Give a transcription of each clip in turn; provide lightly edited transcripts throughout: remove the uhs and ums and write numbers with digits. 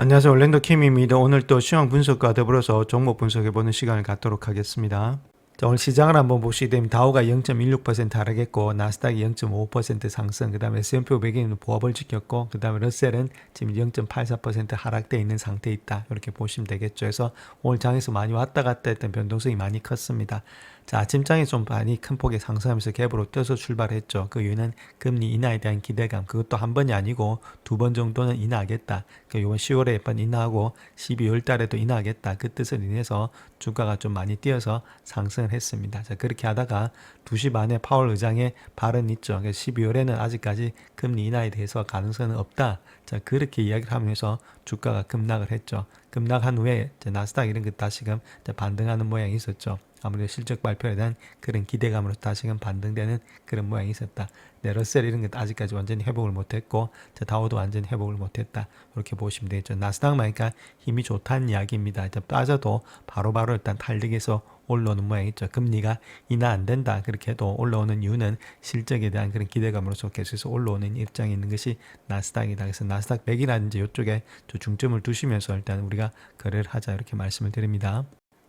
안녕하세요. 올랜도 킴입니다. 오늘 또 시황 분석과 더불어서 종목 분석해보는 시간을 갖도록 하겠습니다. 자, 오늘 시장을 한번 보시게 되면 다우가 0.16% 하락했고 나스닥이 0.5% 상승, 그 다음에 S&P 500은 보합을 지켰고 그 다음에 러셀은 지금 0.84% 하락되어 있는 상태에 있다. 이렇게 보시면 되겠죠. 그래서 오늘 장에서 많이 왔다 갔다 했던 변동성이 많이 컸습니다. 자, 아침장에 좀 많이 큰 폭의 상승하면서 갭으로 떠서 출발했죠. 그 이유는 금리 인하에 대한 기대감, 그것도 한 번이 아니고 두 번 정도는 인하하겠다. 그러니까 이번 10월에 한 번 인하하고 12월 달에도 인하하겠다. 그 뜻을 인해서 주가가 좀 많이 뛰어서 상승을 했습니다. 자, 그렇게 하다가 2시 반에 파월 의장의 발언이 있죠. 12월에는 아직까지 금리 인하에 대해서 가능성은 없다. 자, 그렇게 이야기를 하면서 주가가 급락을 했죠. 급락한 후에 나스닥 이런 거 다시금 반등하는 모양이 있었죠. 아무래도 실적 발표에 대한 그런 기대감으로 다시금 반등되는 그런 모양이 있었다. 네, 러셀 이런 것 아직까지 완전히 회복을 못했고 다우도 완전히 회복을 못했다. 이렇게 보시면 되겠죠. 나스닥만 그러니까 힘이 좋다는 이야기입니다. 빠져도 바로바로 일단 탄력해서 올라오는 모양이죠. 금리가 인하 안 된다. 그렇게 해도 올라오는 이유는 실적에 대한 그런 기대감으로서 계속해서 올라오는 입장에 있는 것이 나스닥이다. 그래서 나스닥 100이라든지 이쪽에 중점을 두시면서 일단 우리가 거래를 하자 이렇게 말씀을 드립니다.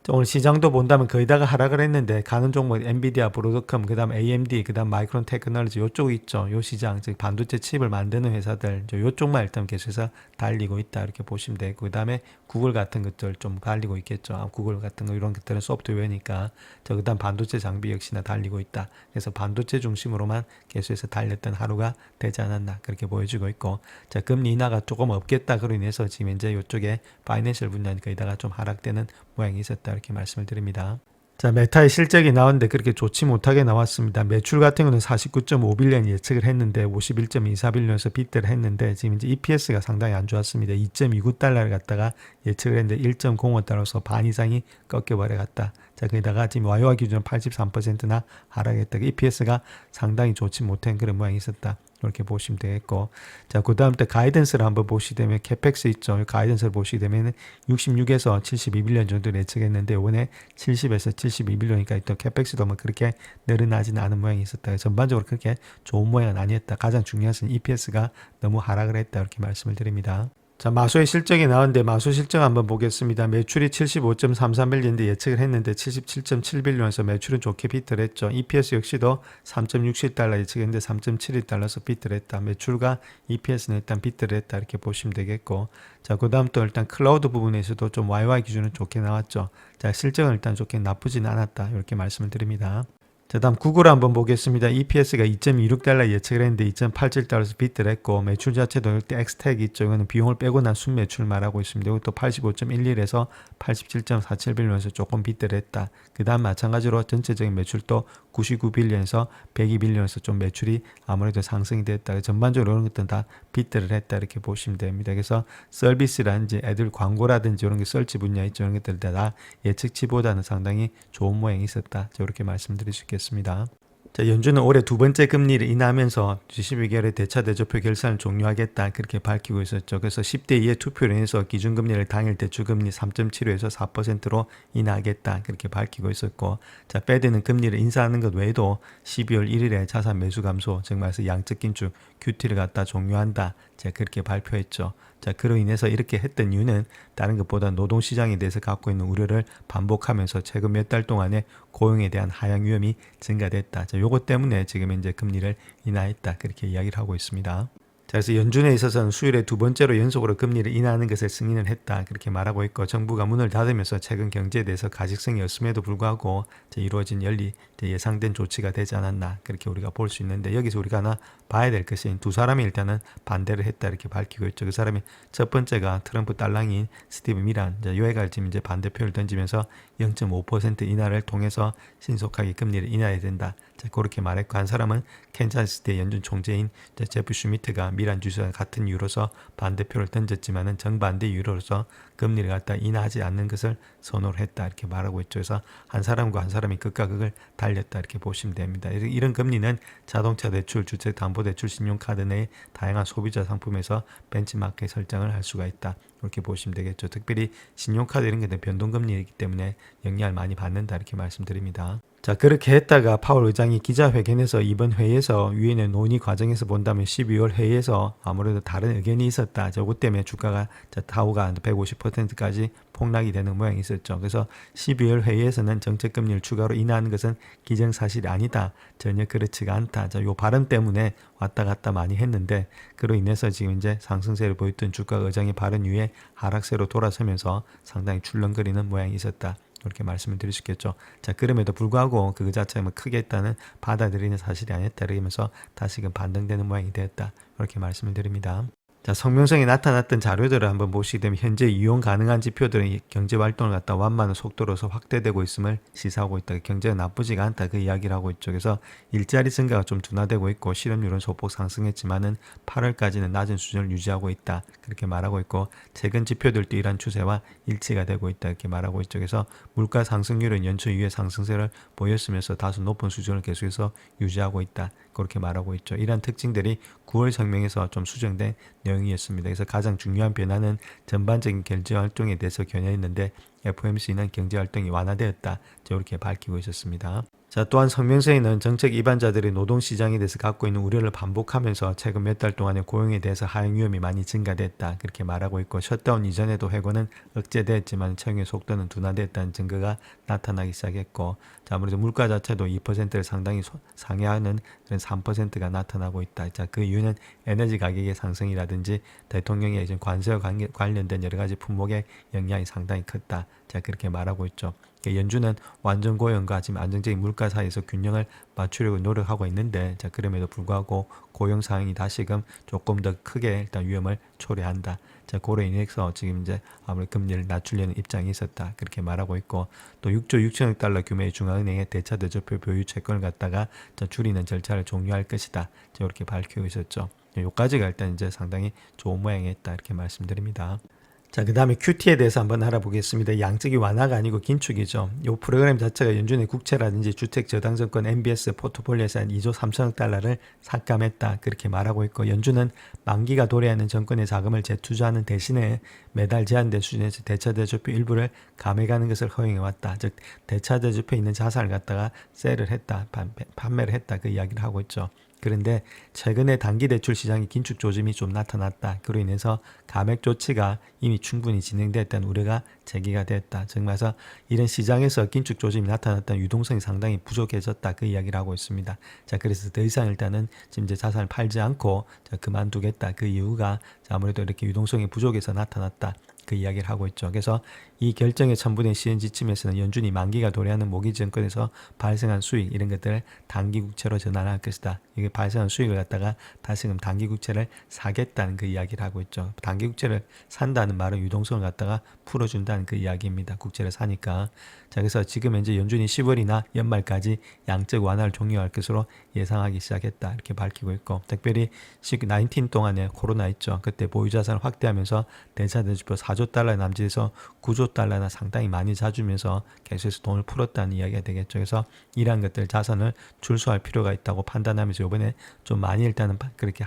오늘 시장도 본다면 거의 다가 하락을 했는데 가는 종목 엔비디아, 브로드컴, 그 다음 AMD, 그 다음 마이크론 테크놀로지 요쪽 있죠. 요 시장, 즉 반도체 칩을 만드는 회사들 요쪽만 일단 계속해서 달리고 있다 이렇게 보시면 되고, 그 다음에 구글 같은 것들 좀 달리고 있겠죠. 구글 같은 거 이런 것들은 소프트웨어니까 그 다음 반도체 장비 역시나 달리고 있다. 그래서 반도체 중심으로만 계속해서 달렸던 하루가 되지 않았나 그렇게 보여지고 있고, 자, 금리 인하가 조금 없겠다 그로 인해서 지금 이제 요쪽에 파이낸셜 분야는 거기다가 좀 하락되는 모양이 있었다 이렇게 말씀을 드립니다. 자, 메타의 실적이 나왔는데 그렇게 좋지 못하게 나왔습니다. 매출 같은 경우는 49.5빌리언 예측을 했는데 51.24빌리언에서 빗대를 했는데 지금 이제 EPS가 상당히 안 좋았습니다. 2.29달러를 갖다가 예측을 했는데 1.05달러서 반 이상이 꺾여버려 갔다. 자, 거기다가 지금 YOY 기준 83%나 하락했다. EPS가 상당히 좋지 못한 그런 모양이 있었다. 이렇게 보시면 되겠고, 자, 그 다음 때 가이던스를 한번 보시게 되면 캐펙스 있죠. 가이던스를 보시게 되면 66에서 72빌리언 정도 예측했는데 이번에 70에서 72빌리언이니까 또 캐펙스도 뭐 그렇게 늘어나지는 않은 모양이 있었다. 전반적으로 그렇게 좋은 모양은 아니었다. 가장 중요한 것은 EPS가 너무 하락을 했다. 이렇게 말씀을 드립니다. 자, 마소의 실적이 나왔는데 마소 실적 한번 보겠습니다. 매출이 75.33빌리언인데 예측을 했는데 77.7빌리언에서 매출은 좋게 비트를 했죠. EPS 역시도 3.67달러 예측했는데 3.71달러에서 비트를 했다. 매출과 EPS는 일단 비트를 했다 이렇게 보시면 되겠고, 자, 그 다음 또 일단 클라우드 부분에서도 좀 YY 기준은 좋게 나왔죠. 자, 실적은 일단 좋게 나쁘지는 않았다 이렇게 말씀을 드립니다. 자, 다음 구글 한번 보겠습니다. EPS가 2.26달러 예측을 했는데 2.87달러에서 비트를 했고, 매출 자체도 이때 엑스텍 있죠. 이거는 비용을 빼고 난 순매출 말하고 있습니다. 이것도 85.11에서 87.47빌리언에서 조금 비트를 했다. 그 다음 마찬가지로 전체적인 매출도 99빌리언에서 102빌리언에서 좀 매출이 아무래도 상승이 됐다. 전반적으로 이런 것들은 다 비트를 했다 이렇게 보시면 됩니다. 그래서 서비스라든지 애들 광고라든지 이런 게 설치 분야 있죠. 이런 것들 다 예측치보다는 상당히 좋은 모양이 있었다. 이렇게 말씀드릴 수 있겠습니다. 자, 연준은 올해 두 번째 금리를 인하하면서 12개월의 대차 대조표 결산을 종료하겠다 그렇게 밝히고 있었죠. 그래서 10대 2의 투표를 해서 기준금리를 당일 대출금리 3.75에서 4%로 인하하겠다 그렇게 밝히고 있었고, 자, 페드는 금리를 인상하는 것 외에도 12월 1일에 자산 매수 감소, 즉 말해서 양적 긴축 QT를 갖다 종료한다. 자, 그렇게 발표했죠. 자, 그로 인해서 이렇게 했던 이유는 다른 것보다 노동시장에 대해서 갖고 있는 우려를 반복하면서 최근 몇 달 동안에 고용에 대한 하향 위험이 증가됐다. 자, 요것 때문에 지금 이제 금리를 인하했다. 그렇게 이야기를 하고 있습니다. 자, 그래서 연준에 있어서는 수요일에 두 번째로 연속으로 금리를 인하하는 것을 승인을 했다. 그렇게 말하고 있고, 정부가 문을 닫으면서 최근 경제에 대해서 가식성이 없음에도 불구하고 이루어진 예상된 조치가 되지 않았나. 그렇게 우리가 볼 수 있는데, 여기서 우리가 하나 봐야 될 것이 두 사람이 일단은 반대를 했다. 이렇게 밝히고 있죠. 그 사람이 첫 번째가 트럼프 딸랑이인 스티브 미란. 요 애가 지금 이제 반대표를 던지면서 0.5% 인하를 통해서 신속하게 금리를 인하해야 된다. 자, 그렇게 말했고, 한 사람은 캔자스시티 연준 총재인 제프 슈미트가 미란 주주와 같은 이유로서 반대표를 던졌지만은 정반대 이유로서 금리를 갖다 인하하지 않는 것을 선호를 했다 이렇게 말하고 있죠. 그래서 한 사람과 한 사람이 극과 극을 달렸다 이렇게 보시면 됩니다. 이런 금리는 자동차 대출, 주택담보대출, 신용카드 내 다양한 소비자 상품에서 벤치마크에 설정을 할 수가 있다. 이렇게 보시면 되겠죠. 특별히 신용카드 이런 게 변동금리이기 때문에 영향을 많이 받는다 이렇게 말씀드립니다. 자, 그렇게 했다가 파월 의장이 기자회견에서 이번 회의에서 위원회 논의 과정에서 본다면 12월 회의에서 아무래도 다른 의견이 있었다. 저것 때문에 주가가 다우가 150%까지 폭락이 되는 모양이 있었죠. 그래서 12월 회의에서는 정책금리를 추가로 인하하는 것은 기정사실이 아니다. 전혀 그렇지가 않다. 자, 요 발언 때문에 왔다 갔다 많이 했는데 그로 인해서 지금 이제 상승세를 보였던 주가 의장의 발언 이후에 하락세로 돌아서면서 상당히 출렁거리는 모양이 있었다. 이렇게 말씀을 드릴 수 있겠죠. 자, 그럼에도 불구하고 그 자체가 뭐 크게 했다는 받아들이는 사실이 아니었다. 이러면서 다시금 반등되는 모양이 되었다. 이렇게 말씀을 드립니다. 자, 성명성이 나타났던 자료들을 한번 보시게 되면 현재 이용 가능한 지표들은 경제 활동을 갖다 완만한 속도로서 확대되고 있음을 시사하고 있다. 경제가 나쁘지가 않다. 그 이야기를 하고 있죠. 그래서 일자리 증가가 좀 둔화되고 있고 실업률은 소폭 상승했지만은 8월까지는 낮은 수준을 유지하고 있다. 그렇게 말하고 있고 최근 지표들도 이러한 추세와 일치가 되고 있다. 이렇게 말하고 있죠. 그래서 물가 상승률은 연초 이후에 상승세를 보였으면서 다소 높은 수준을 계속해서 유지하고 있다. 그렇게 말하고 있죠. 이러한 특징들이 9월 성명에서 좀 수정된 내용이었습니다. 그래서 가장 중요한 변화는 전반적인 경제활동에 대해서 견해했는데 FOMC는 경제활동이 완화되었다. 이렇게 밝히고 있었습니다. 자, 또한 성명서에는 정책 위반자들이 노동시장에 대해서 갖고 있는 우려를 반복하면서 최근 몇 달 동안의 고용에 대해서 하행 위험이 많이 증가됐다. 그렇게 말하고 있고 셧다운 이전에도 회고는 억제됐지만 채용의 속도는 둔화됐다는 증거가 나타나기 시작했고 자, 아무래도 물가 자체도 2%를 상당히 상회하는 그런 3%가 나타나고 있다. 자, 그 이유는 에너지 가격의 상승이라든지 대통령의 관세와 관련된 여러 가지 품목의 영향이 상당히 컸다. 자, 그렇게 말하고 있죠. 연준은 완전 고용과 지금 안정적인 물가 사이에서 균형을 맞추려고 노력하고 있는데 자, 그럼에도 불구하고 고용 상황이 다시금 조금 더 크게 일단 위험을 초래한다. 자, 고로 인해서 지금 이제 아무래도 금리를 낮추려는 입장이 있었다. 그렇게 말하고 있고 또 6조 6천억 달러 규모의 중앙은행의 대차 대조표 보유 채권을 갖다가 줄이는 절차를 종료할 것이다. 자, 이렇게 밝히고 있었죠. 여기까지가 일단 이제 상당히 좋은 모양이었다. 이렇게 말씀드립니다. 자, 그 다음에 QT에 대해서 한번 알아보겠습니다. 양적이 완화가 아니고 긴축이죠. 이 프로그램 자체가 연준의 국채라든지 주택저당증권 MBS 포트폴리오에서 한 2조 3천억 달러를 삭감했다. 그렇게 말하고 있고 연준은 만기가 도래하는 정권의 자금을 재투자하는 대신에 매달 제한된 수준에서 대차대조표 일부를 감액하는 것을 허용해왔다. 즉 대차대조표에 있는 자산을 갖다가 셀을 했다. 판매를 했다. 그 이야기를 하고 있죠. 그런데 최근에 단기대출 시장의 긴축 조짐이 좀 나타났다. 그로 인해서 감액 조치가 이미 충분히 진행됐다는 우려가 제기가 됐다. 즉 말해서 이런 시장에서 긴축 조짐이 나타났다는 유동성이 상당히 부족해졌다. 그 이야기를 하고 있습니다. 자, 그래서 더 이상 일단은 지금 이제 자산을 팔지 않고 그만두겠다. 그 이유가 아무래도 이렇게 유동성이 부족해서 나타났다. 그 이야기를 하고 있죠. 그래서 이 결정에 첨부된 시행 지침에서는 연준이 만기가 도래하는 모기증권에서 발생한 수익 이런 것들을 단기국채로 전환할 것이다. 이게 발생한 수익을 갖다가 다시금 단기국채를 사겠다는 그 이야기를 하고 있죠. 단기국채를 산다는 말은 유동성을 갖다가 풀어준다는 그 이야기입니다. 국채를 사니까. 자, 그래서 지금 현재 연준이 10월이나 연말까지 양적 완화를 종료할 것으로 예상하기 시작했다. 이렇게 밝히고 있고 특별히 COVID-19 동안에 코로나 있죠. 그때 보유자산을 확대하면서 대차대조표 4조 달러 남짓에서 9조 달러나 상당히 많이 사주면서 계속해서 돈을 풀었다는 이야기가 되겠죠. 그래서 이러한 것들 자산을 출소할 필요가 있다고 판단하면서 이번에 좀 많이 일단은 그렇게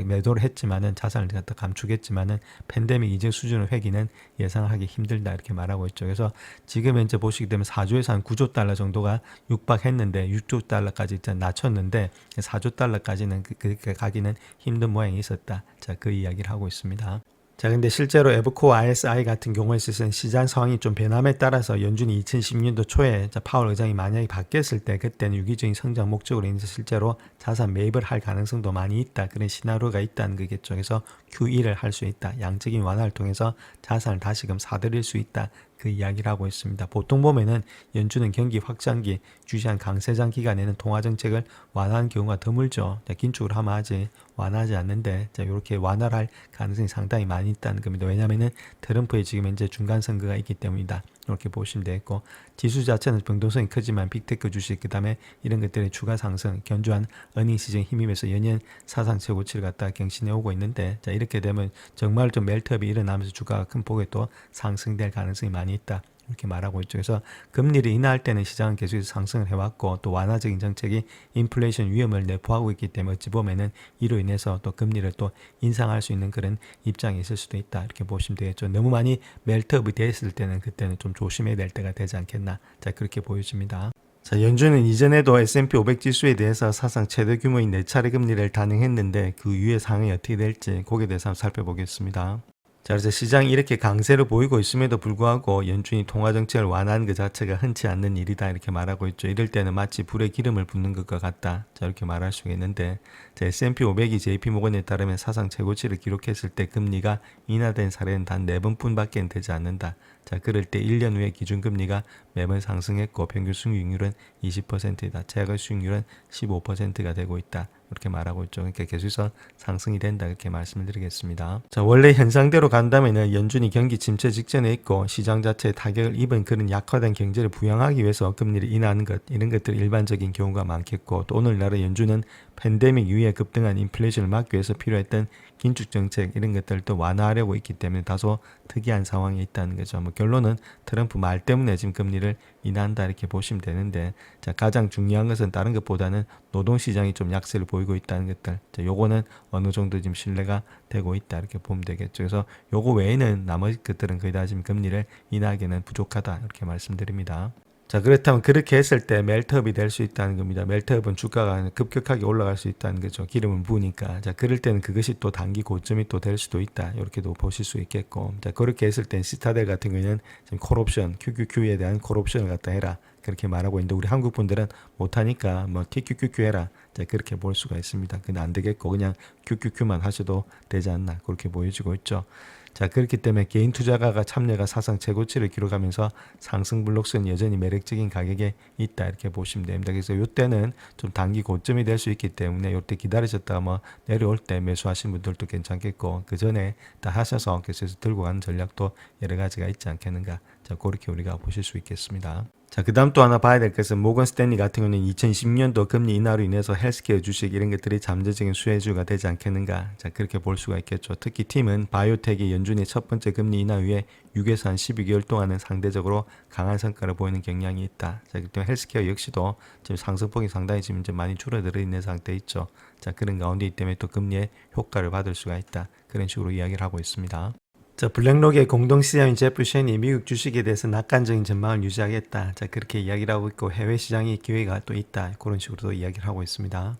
매도를 했지만은 자산을 갖다 감축했지만은 팬데믹 이전 수준의 회귀는 예상하기 힘들다 이렇게 말하고 있죠. 그래서 지금 현재 보시게 되면 4조에서 한 9조 달러 정도가 육박했는데 6조 달러까지 일단 낮췄는데 4조 달러까지는 그렇게 가기는 힘든 모양이 있었다. 자, 그 이야기를 하고 있습니다. 자, 근데 실제로 에버코어 ISI 같은 경우에 있어서는 시장 상황이 좀 변함에 따라서 연준이 2016년도 초에 파월 의장이 만약에 바뀌었을 때 그때는 유기적인 성장 목적으로 인해서 실제로 자산 매입을 할 가능성도 많이 있다. 그런 시나리오가 있다는 거겠죠. 그래서 QE를 할 수 있다. 양적인 완화를 통해서 자산을 다시금 사들일 수 있다. 그 이야기를 하고 있습니다. 보통 보면은 연준은 경기 확장기 주시한 강세장 기간에는 통화정책을 완화한 경우가 드물죠. 긴축을 하면 하지 완화하지 않는데 이렇게 완화를 할 가능성이 상당히 많이 있다는 겁니다. 왜냐하면은 트럼프의 지금 현재 중간 선거가 있기 때문이다. 이렇게 보시면 되겠고, 지수 자체는 변동성이 크지만 빅테크 주식 그다음에 이런 것들의 추가 상승, 견조한 어닝 시즌 힘입에서 연이은 사상 최고치를 갖다 경신해 오고 있는데, 자 이렇게 되면 정말 좀 멜트업이 일어나면서 주가가 큰 폭에 또 상승될 가능성이 많이 있다. 이렇게 말하고 있죠. 그래서 금리를 인하할 때는 시장은 계속해서 상승을 해왔고, 또 완화적인 정책이 인플레이션 위험을 내포하고 있기 때문에 어찌 보면은 이로 인해서 또 금리를 또 인상할 수 있는 그런 입장이 있을 수도 있다. 이렇게 보시면 되겠죠. 너무 많이 멜트업이 됐을 때는 그때는 좀 조심해야 될 때가 되지 않겠나. 자 그렇게 보여집니다. 자, 연준은 이전에도 S&P 500 지수에 대해서 사상 최대 규모인 4차례 금리를 단행했는데 그 이후의 상황이 어떻게 될지 거기에 대해서 한번 살펴보겠습니다. 자, 그래서 시장이 이렇게 강세를 보이고 있음에도 불구하고 연준이 통화정책을 완화한 그 자체가 흔치 않는 일이다 이렇게 말하고 있죠. 이럴 때는 마치 불에 기름을 붓는 것과 같다. 자, 이렇게 말할 수가 있는데, 자, S&P 500이 JP모건에 따르면 사상 최고치를 기록했을 때 금리가 인하된 사례는 단 4번뿐밖에 되지 않는다. 자, 그럴 때 1년 후에 기준금리가 매번 상승했고 평균 수익률은 20%이다. 최악의 수익률은 15%가 되고 있다. 이렇게 말하고 있죠. 그러니까 계속해서 상승이 된다. 이렇게 말씀을 드리겠습니다. 자, 원래 현상대로 간다면은 연준이 경기 침체 직전에 있고 시장 자체에 타격을 입은 그런 약화된 경제를 부양하기 위해서 금리를 인하하는 것, 이런 것들이 일반적인 경우가 많겠고, 또 오늘날의 연준은 팬데믹 이후에 급등한 인플레이션을 막기 위해서 필요했던 긴축 정책 이런 것들을 또 완화하려고 있기 때문에 다소 특이한 상황에 있다는 거죠. 뭐 결론은 트럼프 말 때문에 지금 금리를 인하한다 이렇게 보시면 되는데, 자 가장 중요한 것은 다른 것보다는 노동시장이 좀 약세를 보이고 있다는 것들, 자 요거는 어느 정도 지금 신뢰가 되고 있다 이렇게 보면 되겠죠. 그래서 요거 외에는 나머지 것들은 거의 다 지금 금리를 인하하기는 부족하다 이렇게 말씀드립니다. 자, 그렇다면 그렇게 했을 때 멜트업이 될 수 있다는 겁니다. 멜트업은 주가가 급격하게 올라갈 수 있다는 거죠. 기름을 부으니까. 자, 그럴 때는 그것이 또 단기 고점이 또 될 수도 있다. 이렇게도 보실 수 있겠고. 자, 그렇게 했을 땐 시타델 같은 경우에는 지금 콜옵션, QQQ에 대한 콜옵션을 갖다 해라. 그렇게 말하고 있는데, 우리 한국 분들은 못하니까 뭐 TQQQ 해라. 자, 그렇게 볼 수가 있습니다. 근데 안 되겠고 그냥 QQQ만 하셔도 되지 않나. 그렇게 보여지고 있죠. 자, 그렇기 때문에 개인 투자가가 참여가 사상 최고치를 기록하면서 상승 블록은 여전히 매력적인 가격에 있다 이렇게 보시면 됩니다. 그래서 이때는 좀 단기 고점이 될 수 있기 때문에 이때 기다리셨다가 뭐 내려올 때 매수하신 분들도 괜찮겠고, 그 전에 다 하셔서 계속해서 들고 가는 전략도 여러 가지가 있지 않겠는가. 자, 그렇게 우리가 보실 수 있겠습니다. 자, 그 다음 또 하나 봐야 될 것은 모건 스탠리 같은 경우는 2010년도 금리 인하로 인해서 헬스케어 주식 이런 것들이 잠재적인 수혜주가 되지 않겠는가. 자, 그렇게 볼 수가 있겠죠. 특히 팀은 바이오텍이 연준의 첫 번째 금리 인하 후에 6에서 한 12개월 동안은 상대적으로 강한 성과를 보이는 경향이 있다. 자, 그렇기 때문에 헬스케어 역시도 지금 상승폭이 상당히 지금 이제 많이 줄어들어 있는 상태에 있죠. 자, 그런 가운데이기 때문에 또 금리의 효과를 받을 수가 있다. 그런 식으로 이야기를 하고 있습니다. 자, 블랙록의 공동 CEO인 제프 쉔이 미국 주식에 대해서 낙관적인 전망을 유지하겠다. 자, 그렇게 이야기를 하고 있고, 해외 시장의 기회가 또 있다. 그런 식으로도 이야기를 하고 있습니다.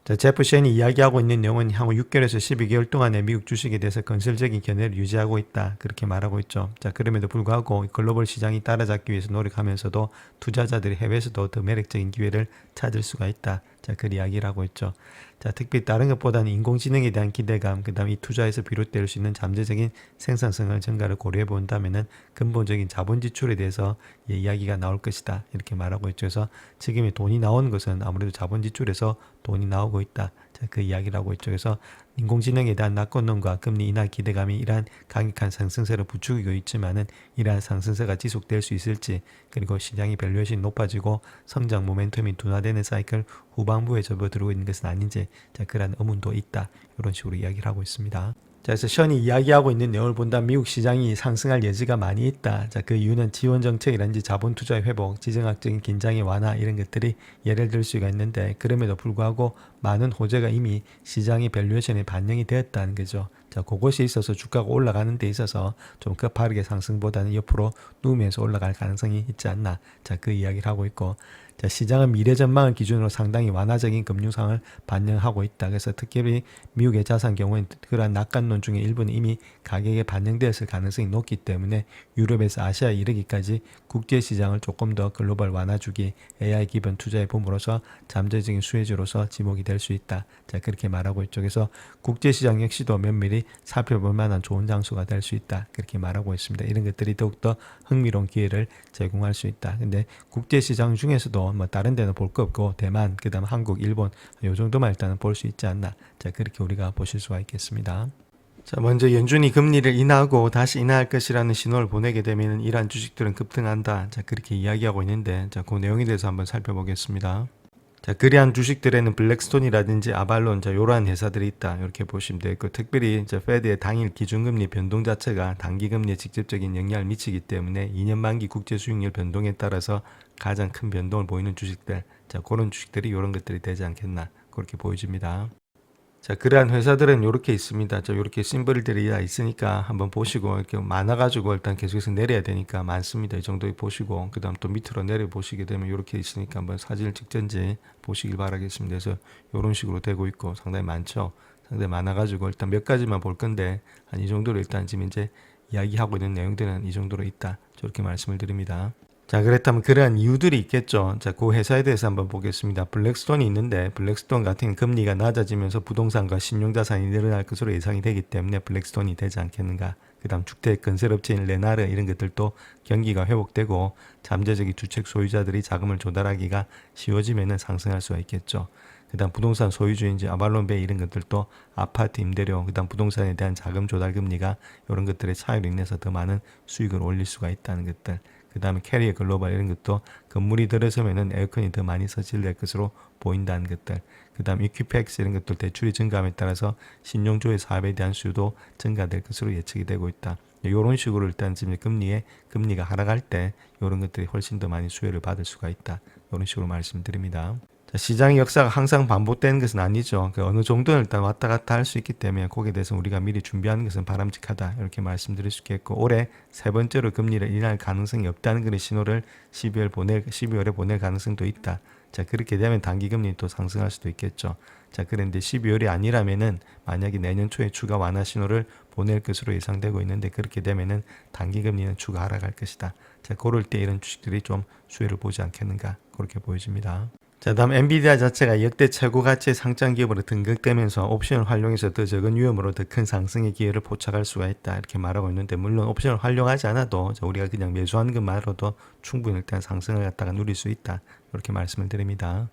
자, 제프 쉔이 이야기하고 있는 내용은 향후 6개월에서 12개월 동안의 미국 주식에 대해서 건설적인 견해를 유지하고 있다. 그렇게 말하고 있죠. 자, 그럼에도 불구하고 글로벌 시장이 따라잡기 위해서 노력하면서도 투자자들이 해외에서도 더 매력적인 기회를 찾을 수가 있다. 자, 그 이야기를 하고 있죠. 자, 특히 다른 것보다는 인공지능에 대한 기대감, 그 다음에 이 투자에서 비롯될 수 있는 잠재적인 생산성을 증가를 고려해 본다면은 근본적인 자본 지출에 대해서 이야기가 나올 것이다. 이렇게 말하고 있죠. 그래서 지금의 돈이 나오는 것은 아무래도 자본 지출에서 돈이 나오고 있다. 자, 그 이야기를 하고 있죠. 그래서 인공지능에 대한 낙관론과 금리 인하 기대감이 이러한 강력한 상승세를 부추기고 있지만은 이러한 상승세가 지속될 수 있을지, 그리고 시장이 밸류에이션이 높아지고 성장 모멘텀이 둔화되는 사이클 후반부에 접어들고 있는 것은 아닌지, 자, 그러한 의문도 있다. 이런 식으로 이야기를 하고 있습니다. 자, 그래서 션이 이야기하고 있는 내용을 본다면 미국 시장이 상승할 여지가 많이 있다. 자, 그 이유는 지원 정책이라든지 자본 투자의 회복, 지정학적인 긴장의 완화 이런 것들이 예를 들 수가 있는데, 그럼에도 불구하고 많은 호재가 이미 시장의 밸류에이션에 반영이 되었다는 거죠. 자, 그것이 있어서 주가가 올라가는 데 있어서 좀 급하게 상승보다는 옆으로 누우면서 올라갈 가능성이 있지 않나. 자, 그 이야기를 하고 있고, 자, 시장은 미래 전망을 기준으로 상당히 완화적인 금융 상황을 반영하고 있다. 그래서 특히 미국의 자산 경우에는 그러한 낙관론 중에 일부는 이미 가격에 반영되었을 가능성이 높기 때문에 유럽에서 아시아에 이르기까지 국제 시장을 조금 더 글로벌 완화주기, AI 기반 투자에 봄으로써 잠재적인 수혜주로서 지목이 될 수 있다. 자, 그렇게 말하고 있죠. 그래서 국제 시장 역시도 면밀히 살펴볼 만한 좋은 장소가 될 수 있다. 그렇게 말하고 있습니다. 이런 것들이 더욱더 흥미로운 기회를 제공할 수 있다. 근데 국제 시장 중에서도 뭐 다른 데는 볼 거 없고 대만, 그다음 한국, 일본 요 정도만 일단은 볼 수 있지 않나. 자, 그렇게 우리가 보실 수가 있겠습니다. 자, 먼저 연준이 금리를 인하하고 다시 인하할 것이라는 신호를 보내게 되면 이러한 주식들은 급등한다. 자, 그렇게 이야기하고 있는데, 자, 그 내용에 대해서 한번 살펴보겠습니다. 자, 그러한 주식들에는 블랙스톤이라든지 아발론, 자, 요러한 회사들이 있다. 이렇게 보시면 되고, 특별히 페드의 당일 기준금리 변동 자체가 단기금리에 직접적인 영향을 미치기 때문에 2년 만기 국제 수익률 변동에 따라서 가장 큰 변동을 보이는 주식들, 자, 그런 주식들이 이런 것들이 되지 않겠나. 그렇게 보여집니다. 자, 그러한 회사들은 이렇게 있습니다. 자, 이렇게 심볼들이 다 있으니까 한번 보시고, 이렇게 많아가지고 일단 계속해서 내려야 되니까 많습니다. 이 정도 보시고, 그 다음 또 밑으로 내려 보시게 되면 이렇게 있으니까 한번 사진을 찍든지 보시길 바라겠습니다. 그래서 이런 식으로 되고 있고, 상당히 많죠. 상당히 많아가지고 일단 몇 가지만 볼 건데, 한 이 정도로 일단 지금 이제 이야기하고 있는 내용들은 이 정도로 있다. 저렇게 말씀을 드립니다. 자, 그렇다면 그러한 이유들이 있겠죠. 자, 그 회사에 대해서 한번 보겠습니다. 블랙스톤이 있는데 블랙스톤 같은 금리가 낮아지면서 부동산과 신용자산이 늘어날 것으로 예상이 되기 때문에 블랙스톤이 되지 않겠는가. 그 다음 주택 건설업체인 레나르 이런 것들도 경기가 회복되고 잠재적인 주택 소유자들이 자금을 조달하기가 쉬워지면 상승할 수가 있겠죠. 그 다음 부동산 소유주인지 아발론베이 이런 것들도 아파트 임대료, 그 다음 부동산에 대한 자금 조달 금리가 이런 것들의 차이로 인해서 더 많은 수익을 올릴 수가 있다는 것들. 그 다음에 캐리어 글로벌 이런 것도 건물이 들어서면은 에어컨이 더 많이 설치될 것으로 보인다는 것들. 그 다음 이퀴팩스 이런 것도 대출이 증가함에 따라서 신용조회 사업에 대한 수요도 증가될 것으로 예측이 되고 있다. 이런 식으로 일단 지금 금리가 하락할 때 이런 것들이 훨씬 더 많이 수혜를 받을 수가 있다. 이런 식으로 말씀드립니다. 자, 시장의 역사가 항상 반복되는 것은 아니죠. 어느 정도는 일단 왔다 갔다 할 수 있기 때문에 거기에 대해서 우리가 미리 준비하는 것은 바람직하다. 이렇게 말씀드릴 수 있겠고, 올해 세 번째로 금리를 인할 가능성이 없다는 그런 신호를 12월에 보낼 가능성도 있다. 자, 그렇게 되면 단기금리 또 상승할 수도 있겠죠. 자, 그런데 12월이 아니라면은 만약에 내년 초에 추가 완화 신호를 보낼 것으로 예상되고 있는데 그렇게 되면은 단기금리는 추가 하락할 것이다. 자, 그럴 때 이런 주식들이 좀 수혜를 보지 않겠는가. 그렇게 보여집니다. 자, 다음 엔비디아 자체가 역대 최고 가치의 상장 기업으로 등극되면서 옵션을 활용해서 더 적은 위험으로 더 큰 상승의 기회를 포착할 수가 있다. 이렇게 말하고 있는데, 물론 옵션을 활용하지 않아도 우리가 그냥 매수하는 것만으로도 충분히 일단 상승을 갖다가 누릴 수 있다. 이렇게 말씀을 드립니다.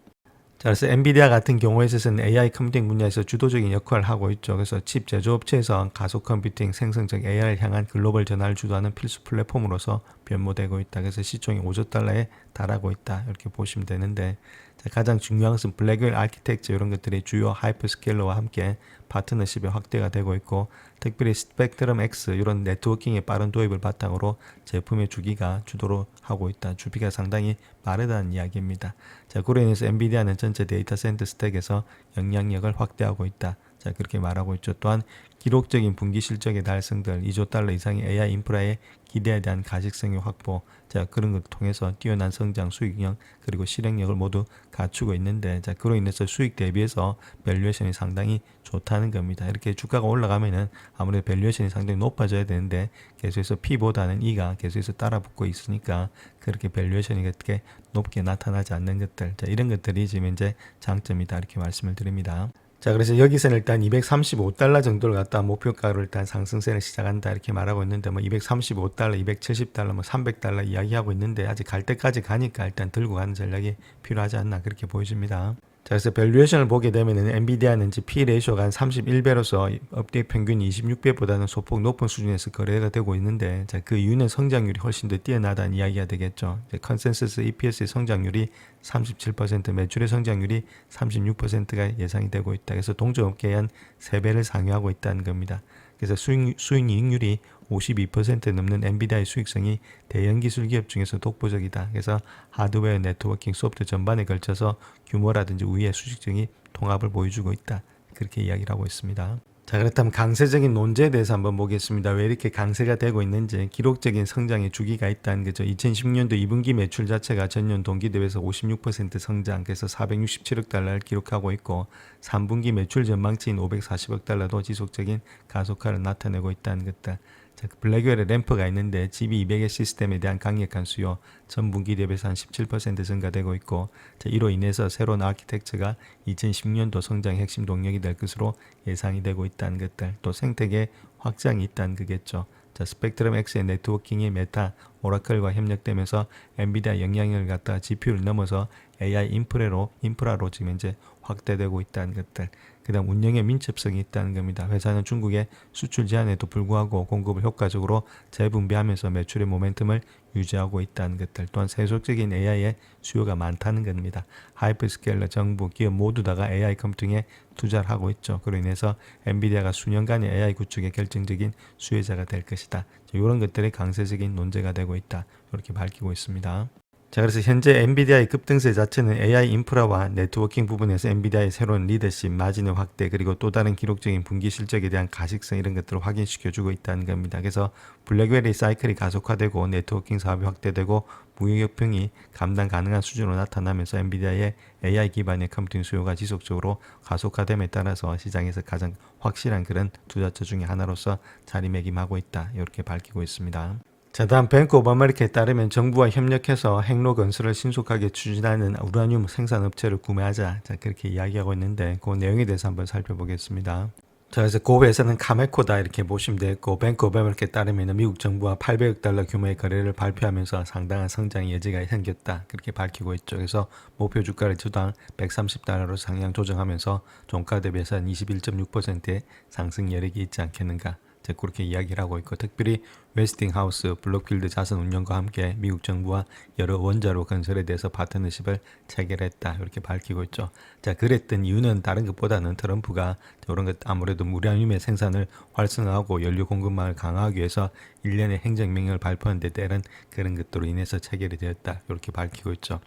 자, 그래서 엔비디아 같은 경우에 있어서는 AI 컴퓨팅 분야에서 주도적인 역할을 하고 있죠. 그래서 칩 제조업체에서 가속 컴퓨팅, 생성적 AI를 향한 글로벌 전환을 주도하는 필수 플랫폼으로서 변모되고 있다. 그래서 시총이 5조 달러에 달하고 있다. 이렇게 보시면 되는데, 자, 가장 중요한 것은 블랙웰 아키텍처 이런 것들이 주요 하이퍼스케일러와 함께 파트너십이 확대가 되고 있고, 특별히 스펙트럼 X 이런 네트워킹의 빠른 도입을 바탕으로 제품의 주기가 주도로 하고 있다. 주비가 상당히 빠르다는 이야기입니다. 자, 그로 인해서 엔비디아는 전체 데이터 센터 스택에서 영향력을 확대하고 있다. 자, 그렇게 말하고 있죠. 또한 기록적인 분기 실적의 달성들, 2조 달러 이상의 AI 인프라의 기대에 대한 가식성의 확보, 자, 그런 것을 통해서 뛰어난 성장, 수익력, 그리고 실행력을 모두 갖추고 있는데, 자, 그로 인해서 수익 대비해서 밸류에이션이 상당히 좋다는 겁니다. 이렇게 주가가 올라가면은 아무래도 밸류에이션이 상당히 높아져야 되는데, 계속해서 P보다는 E가 계속해서 따라붙고 있으니까, 그렇게 밸류에이션이 그렇게 높게 나타나지 않는 것들, 자, 이런 것들이 지금 이제 장점이다. 이렇게 말씀을 드립니다. 자, 그래서 여기서는 일단 235달러 정도를 갖다 목표가로 일단 상승세를 시작한다 이렇게 말하고 있는데, 뭐 235달러, 270달러, 뭐 300달러 이야기하고 있는데 아직 갈 때까지 가니까 일단 들고 가는 전략이 필요하지 않나 그렇게 보여집니다. 자, 그래서 밸류에이션을 보게 되면은 엔비디아는 P 레이쇼가 한 31배로서 업계 평균 26배보다는 소폭 높은 수준에서 거래가 되고 있는데, 자, 그 이유는 성장률이 훨씬 더 뛰어나다는 이야기가 되겠죠. 컨센서스 EPS의 성장률이 37%, 매출의 성장률이 36%가 예상이 되고 있다. 그래서 동종업계에 한 3배를 상회하고 있다는 겁니다. 그래서 수익이익률이 52% 넘는 엔비디아의 수익성이 대형 기술 기업 중에서 독보적이다. 그래서 하드웨어, 네트워킹, 소프트 전반에 걸쳐서 규모라든지 우위의 수익성이 통합을 보여주고 있다. 그렇게 이야기를 하고 있습니다. 자, 그렇다면 강세적인 논제에 대해서 한번 보겠습니다. 왜 이렇게 강세가 되고 있는지. 기록적인 성장의 주기가 있다는 거죠. 2010년도 2분기 매출 자체가 전년 동기 대비해서 56% 성장, 그래서 467억 달러를 기록하고 있고, 3분기 매출 전망치인 540억 달러도 지속적인 가속화를 나타내고 있다는 것들. 자, 블랙웰의 램프가 있는데 GB200의 시스템에 대한 강력한 수요, 전분기 대비해서 한 17% 증가되고 있고, 자, 이로 인해서 새로운 아키텍처가 2010년도 성장의 핵심 동력이 될 것으로 예상이 되고 있다는 것들, 또 생태계 확장이 있다는 거겠죠. 자, 스펙트럼 X의 네트워킹이 메타, 오라클과 협력되면서 엔비디아 영향력을 갖다가 GPU를 넘어서 AI 인프라로 지금 이제 확대되고 있다는 것들, 그 다음 운영에 민첩성이 있다는 겁니다. 회사는 중국의 수출 제한에도 불구하고 공급을 효과적으로 재분배하면서 매출의 모멘텀을 유지하고 있다는 것들, 또한 세속적인 AI의 수요가 많다는 겁니다. 하이퍼스케일러, 정부, 기업 모두 다가 AI 컴퓨팅에 투자를 하고 있죠. 그로 인해서 엔비디아가 수년간의 AI 구축의 결정적인 수혜자가 될 것이다. 이런 것들이 강세적인 논제가 되고 있다. 이렇게 밝히고 있습니다. 자, 그래서 현재 엔비디아의 급등세 자체는 AI 인프라와 네트워킹 부분에서 엔비디아의 새로운 리더십, 마진의 확대, 그리고 또 다른 기록적인 분기 실적에 대한 가식성 이런 것들을 확인시켜주고 있다는 겁니다. 그래서 블랙베리 사이클이 가속화되고 네트워킹 사업이 확대되고 무역평이 감당 가능한 수준으로 나타나면서 엔비디아의 AI 기반의 컴퓨팅 수요가 지속적으로 가속화됨에 따라서 시장에서 가장 확실한 그런 투자처 중에 하나로서 자리매김하고 있다. 이렇게 밝히고 있습니다. 자, 다음 뱅크 오브 아메리카에 따르면 정부와 협력해서 핵로 건설을 신속하게 추진하는 우라늄 생산업체를 구매하자. 자, 그렇게 이야기하고 있는데 그 내용에 대해서 한번 살펴보겠습니다. 자, 그래서 그 회사는 카메코다 이렇게 보시면 되겠고, 뱅크 오브 아메리카에 따르면 미국 정부와 800억 달러 규모의 거래를 발표하면서 상당한 성장의 여지가 생겼다. 그렇게 밝히고 있죠. 그래서 목표 주가를 주당 130달러로 상향 조정하면서 종가 대비해서 21.6%의 상승 여력이 있지 않겠는가. 그렇게 이야기를 하고 있고, 특별히 웨스팅하우스, 블록필드 자산운용과 함께 미국 정부와 여러 원자로 건설에 대해서 파트너십을 체결했다. 이렇게 밝히고 있죠. 자, 그랬던 이유는 다른 것보다는 트럼프가 이런 것 아무래도 우라늄의 생산을 활성화하고 연료 공급망을 강화하기 위해서 일련의 행정명령을 발표한 데 따른 그런 것들로 인해서 체결이 되었다. 이렇게 밝히고 있죠.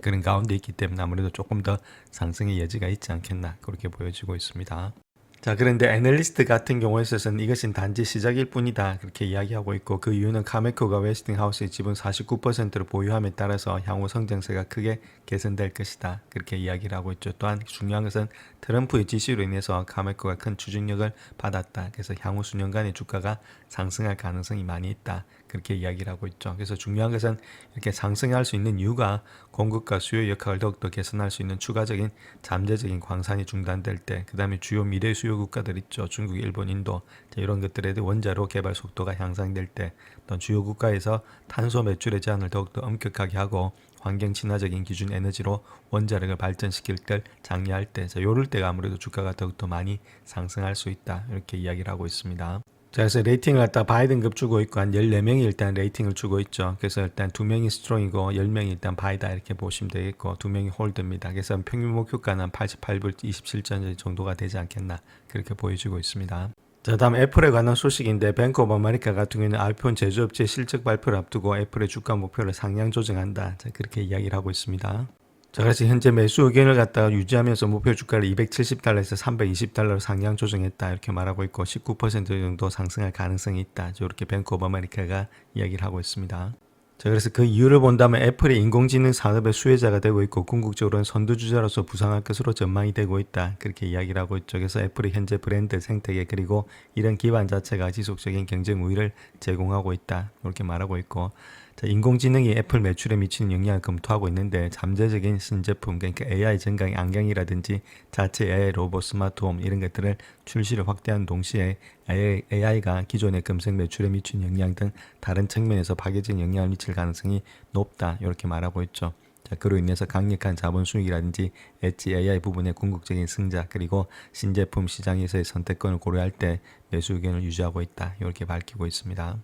그런 가운데 있기 때문에 아무래도 조금 더 상승의 여지가 있지 않겠나 그렇게 보여지고 있습니다. 자, 그런데 애널리스트 같은 경우에 있어서는 이것은 단지 시작일 뿐이다 그렇게 이야기하고 있고, 그 이유는 카메코가 웨스팅하우스의 지분 49%를 보유함에 따라서 향후 성장세가 크게 개선될 것이다 그렇게 이야기를 하고 있죠. 또한 중요한 것은 트럼프의 지시로 인해서 카메코가 큰 추진력을 받았다. 그래서 향후 수년간의 주가가 상승할 가능성이 많이 있다 그렇게 이야기를 하고 있죠. 그래서 중요한 것은 이렇게 상승할 수 있는 이유가 공급과 수요 역학을 더욱더 개선할 수 있는 추가적인 잠재적인 광산이 중단될 때, 그 다음에 주요 미래 수요 국가들 있죠. 중국, 일본, 인도, 이런 것들에 대해 원자로 개발 속도가 향상될 때, 또 주요 국가에서 탄소 매출의 제한을 더욱더 엄격하게 하고 환경 친화적인 기준 에너지로 원자력을 발전시킬 걸 장려할 때, 요럴 때가 아무래도 주가가 더욱더 많이 상승할 수 있다 이렇게 이야기를 하고 있습니다. 자, 그래서 레이팅을 갖다 바이든급 주고 있고 한 14명이 일단 레이팅을 주고 있죠. 그래서 일단 2명이 스트롱이고 10명이 일단 바이다 이렇게 보시면 되겠고, 2명이 홀드입니다. 그래서 평균 목표가는 한 88불 27전 정도가 되지 않겠나 그렇게 보여지고 있습니다. 자, 다음 애플에 관한 소식인데, 뱅크 오브 아메리카 같은 경우는 아이폰 제조업체 실적 발표를 앞두고 애플의 주가 목표를 상향 조정한다. 자, 그렇게 이야기를 하고 있습니다. 자, 그래서 현재 매수 의견을 갖다가 유지하면서 목표 주가를 270달러에서 320달러로 상향 조정했다 이렇게 말하고 있고, 19% 정도 상승할 가능성이 있다. 이렇게 뱅크 오브 아메리카가 이야기를 하고 있습니다. 자, 그래서 그 이유를 본다면 애플이 인공지능 산업의 수혜자가 되고 있고 궁극적으로는 선두주자로서 부상할 것으로 전망이 되고 있다. 그렇게 이야기를 하고 있죠. 그래서 애플이 현재 브랜드 생태계 그리고 이런 기반 자체가 지속적인 경쟁 우위를 제공하고 있다. 이렇게 말하고 있고, 자, 인공지능이 애플 매출에 미치는 영향을 검토하고 있는데, 잠재적인 신제품, 그러니까 AI 전강의 안경이라든지 자체 AI 로봇, 스마트홈 이런 것들을 출시를 확대한 동시에 AI가 기존의 검색 매출에 미치는 영향 등 다른 측면에서 파괴적인 영향을 미칠 가능성이 높다 이렇게 말하고 있죠. 자, 그로 인해서 강력한 자본 수익이라든지 엣지 AI 부분의 궁극적인 승자 그리고 신제품 시장에서의 선택권을 고려할 때 매수 의견을 유지하고 있다 이렇게 밝히고 있습니다.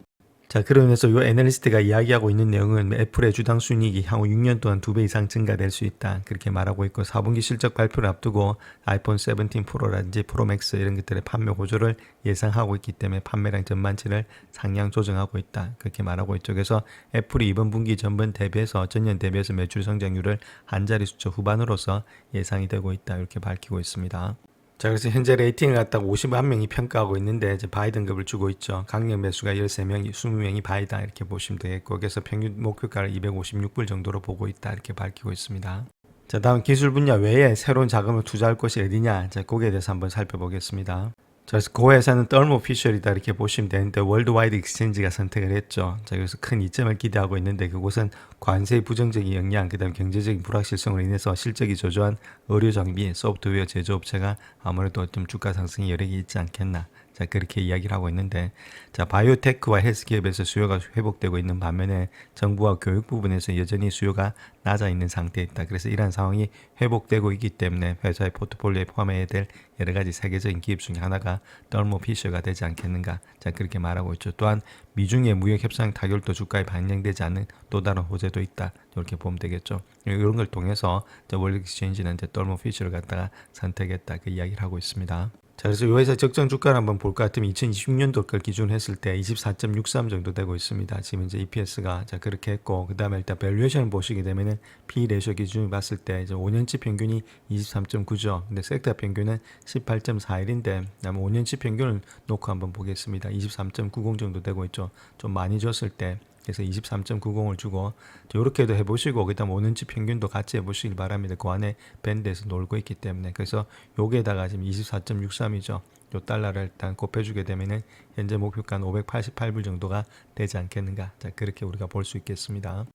자, 그로 인해서 이 애널리스트가 이야기하고 있는 내용은 애플의 주당 순이익이 향후 6년 동안 2배 이상 증가될 수 있다 그렇게 말하고 있고, 4분기 실적 발표를 앞두고 아이폰 17 프로라든지 프로맥스 이런 것들의 판매 호조를 예상하고 있기 때문에 판매량 전반치를 상향 조정하고 있다 그렇게 말하고 있죠. 그래서 애플이 이번 분기 전분 대비해서 전년 대비해서 매출 성장률을 한 자리 숫자 후반으로서 예상이 되고 있다 이렇게 밝히고 있습니다. 자, 그래서 현재 레이팅을 갖다가 51명이 평가하고 있는데 이제 바이든급을 주고 있죠. 강력 매수가 13명, 20명이 바이다 이렇게 보시면 되겠고, 그래서 평균 목표가를 256불 정도로 보고 있다 이렇게 밝히고 있습니다. 자, 다음 기술 분야 외에 새로운 자금을 투자할 곳이 어디냐, 자, 거기에 대해서 한번 살펴보겠습니다. 자, 그래서 그 회사는 덜모피셜이다 이렇게 보시면 되는데, 월드와이드 익스체인지가 선택을 했죠. 자, 여기서 큰 이점을 기대하고 있는데, 그곳은 관세의 부정적인 영향, 그 다음 경제적인 불확실성으로 인해서 실적이 저조한 의료 장비, 소프트웨어 제조업체가 아무래도 좀 주가 상승의 여력이 있지 않겠나. 자, 자, 그렇게 이야기를 하고 있는데, 자, 바이오테크와 헬스 기업에서 수요가 회복되고 있는 반면에 정부와 교육 부분에서 여전히 수요가 낮아 있는 상태에 있다. 그래서 이러한 상황이 회복되고 있기 때문에 회사의 포트폴리오에 포함해야 될 여러 가지 세계적인 기업 중에 하나가 더모 피셔가 되지 않겠는가. 자, 그렇게 말하고 있죠. 또한 미중의 무역 협상 타결도 주가에 반영되지 않는 또 다른 호재도 있다. 이렇게 보면 되겠죠. 이런 걸 통해서 월드 익스체인지는 이제 더모 피셔를 갖다가 선택했다. 그 이야기를 하고 있습니다. 자, 그래서 이 회사 적정 주가를 한번 볼 것 같으면 2026년도 걸 기준으로 했을 때 24.63 정도 되고 있습니다. 지금 이제 EPS가 자 그렇게 했고, 그 다음에 일단 밸류에이션을 보시게 되면은 P 레이쇼 기준으로 봤을 때 이제 5년치 평균이 23.9죠. 근데 섹터 평균은 18.41인데, 그다음에 5년치 평균을 놓고 한번 보겠습니다. 23.90 정도 되고 있죠. 좀 많이 줬을 때. 그래서 23.90을 주고 이렇게도 해보시고, 그 다음 5년치 평균도 같이 해보시길 바랍니다. 그 안에 밴드에서 놀고 있기 때문에. 그래서 여기에다가 지금 24.63이죠. 요 달러를 일단 곱해주게 되면은 현재 목표가는 588불 정도가 되지 않겠는가. 자, 그렇게 우리가 볼 수 있겠습니다.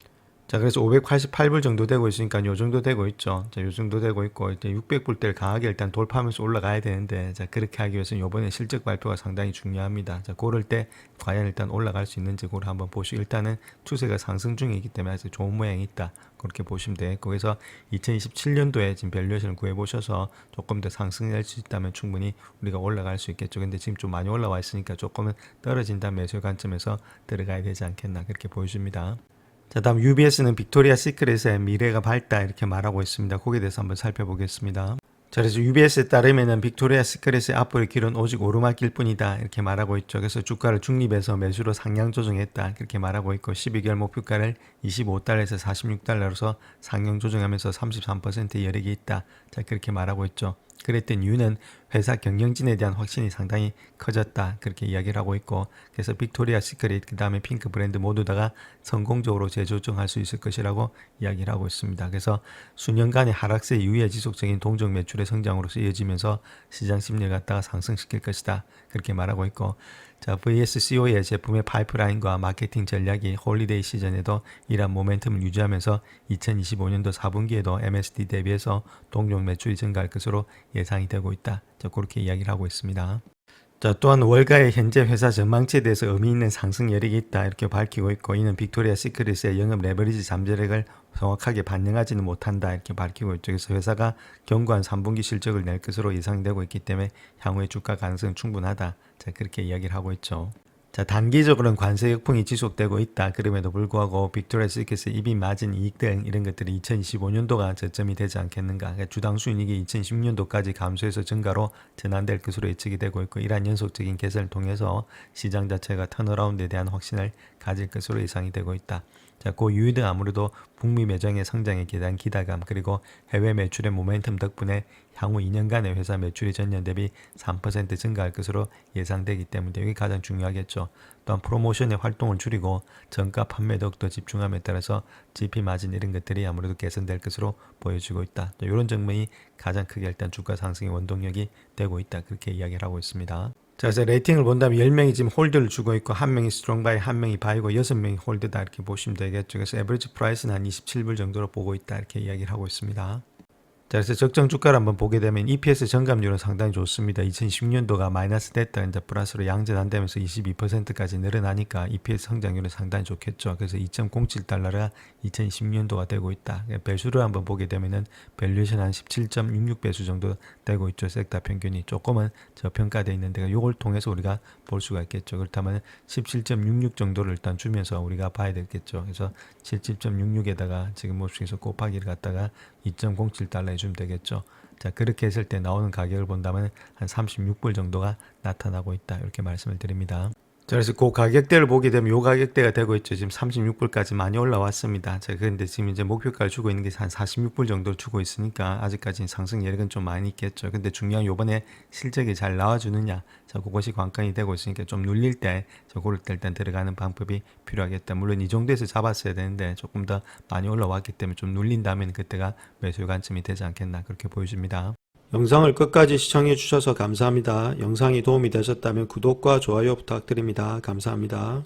자, 그래서 588불 정도 되고 있으니까 요 정도 되고 있죠. 자, 요 정도 되고 있고, 이제 600불대를 강하게 일단 돌파하면서 올라가야 되는데, 자, 그렇게 하기 위해서는 요번에 실적 발표가 상당히 중요합니다. 자, 그럴 때 과연 일단 올라갈 수 있는지 그걸 한번 보시고, 일단은 추세가 상승 중이기 때문에 아주 좋은 모양이 있다. 그렇게 보시면 되겠고, 그래서 2027년도에 지금 밸류에이션을 구해보셔서 조금 더 상승할 수 있다면 충분히 우리가 올라갈 수 있겠죠. 근데 지금 좀 많이 올라와 있으니까 조금은 떨어진다 매수 관점에서 들어가야 되지 않겠나 그렇게 보여줍니다. 자, 다음 UBS는 빅토리아 시크릿의 미래가 밝다 이렇게 말하고 있습니다. 거기에 대해서 한번 살펴보겠습니다. 자, 그래서 UBS에 따르면은 빅토리아 시크릿의 앞으로의 길은 오직 오르막길 뿐이다 이렇게 말하고 있죠. 그래서 주가를 중립해서 매수로 상향 조정했다 그렇게 말하고 있고, 12개월 목표가를 25달러에서 46달러로서 상향 조정하면서 33% 여력이 있다. 자, 그렇게 말하고 있죠. 그랬던 이유는 회사 경영진에 대한 확신이 상당히 커졌다 그렇게 이야기를 하고 있고, 그래서 빅토리아 시크릿 그 다음에 핑크 브랜드 모두 다가 성공적으로 재조정할 수 있을 것이라고 이야기를 하고 있습니다. 그래서 수년간의 하락세 이후에 지속적인 동종 매출의 성장으로서 이어지면서 시장 심리를 갖다가 상승시킬 것이다 그렇게 말하고 있고, 자, VSCO의 제품의 파이프라인과 마케팅 전략이 홀리데이 시즌에도 이러한 모멘텀을 유지하면서 2025년도 4분기에도 MSD 대비해서 동종 매출이 증가할 것으로 예상이 되고 있다. 자, 그렇게 이야기를 하고 있습니다. 자, 또한 월가의 현재 회사 전망치에 대해서 의미 있는 상승 여력이 있다 이렇게 밝히고 있고, 이는 빅토리아 시크릿의 영업 레버리지 잠재력을 정확하게 반영하지는 못한다 이렇게 밝히고 있죠. 그래서 회사가 견고한 3분기 실적을 낼 것으로 예상되고 있기 때문에 향후의 주가 가능성은 충분하다. 자, 그렇게 이야기를 하고 있죠. 자, 단기적으로는 관세 역풍이 지속되고 있다. 그럼에도 불구하고 빅토리아 시크릿의 EBIT 마진 이익 등 이런 것들이 2025년도가 저점이 되지 않겠는가. 그러니까 주당 수익이 2016년도까지 감소해서 증가로 전환될 것으로 예측이 되고 있고, 이러한 연속적인 개선을 통해서 시장 자체가 턴어라운드에 대한 확신을 가질 것으로 예상이 되고 있다. 자, 그 이유는 아무래도 북미 매장의 성장에 대한 기대감, 그리고 해외 매출의 모멘텀 덕분에 향후 2년간의 회사 매출이 전년 대비 3% 증가할 것으로 예상되기 때문에 이게 가장 중요하겠죠. 또한 프로모션의 활동을 줄이고 정가 판매에 더욱더 집중함에 따라서 GP 마진 이런 것들이 아무래도 개선될 것으로 보여지고 있다. 이런 점이 가장 크게 일단 주가 상승의 원동력이 되고 있다. 그렇게 이야기를 하고 있습니다. 자, 그래서 레이팅을 본다면 10명이 지금 홀드를 주고 있고, 1명이 스트롱바이, 1명이 바이고 6명이 홀드다 이렇게 보시면 되겠죠. 그래서 에버리지 프라이스는 한 27불 정도로 보고 있다 이렇게 이야기를 하고 있습니다. 자, 그래서 적정 주가를 한번 보게 되면 EPS 정감률은 상당히 좋습니다. 2010년도가 마이너스 됐다 이제 플러스로 양전한다면서 22%까지 늘어나니까 EPS 성장률은 상당히 좋겠죠. 그래서 2.07달러가 2010년도가 되고 있다. 배수를 한번 보게 되면은 밸류에이션 한 17.66배수 정도 되고 있죠. 섹터 평균이 조금은 저평가되어 있는데 이걸 통해서 우리가 볼 수가 있겠죠. 그렇다면 17.66 정도를 일단 주면서 우리가 봐야 되겠죠. 그래서 17.66에다가 지금 모습에서 곱하기를 갖다가 2.07달러 해주면 되겠죠. 자, 그렇게 했을 때 나오는 가격을 본다면 한 36불 정도가 나타나고 있다 이렇게 말씀을 드립니다. 자, 그래서 그 가격대를 보게 되면 요 가격대가 되고 있죠. 지금 36불까지 많이 올라왔습니다. 자, 그런데 지금 이제 목표가를 주고 있는 게 한 46불 정도 주고 있으니까 아직까지는 상승 여력은 좀 많이 있겠죠. 근데 중요한 요번에 실적이 잘 나와주느냐, 자, 그것이 관건이 되고 있으니까 좀 눌릴 때, 그럴 때 일단 들어가는 방법이 필요하겠다. 물론 이 정도에서 잡았어야 되는데 조금 더 많이 올라왔기 때문에 좀 눌린다면 그때가 매수 관점이 되지 않겠나 그렇게 보여집니다. 영상을 끝까지 시청해 주셔서 감사합니다. 영상이 도움이 되셨다면 구독과 좋아요 부탁드립니다. 감사합니다.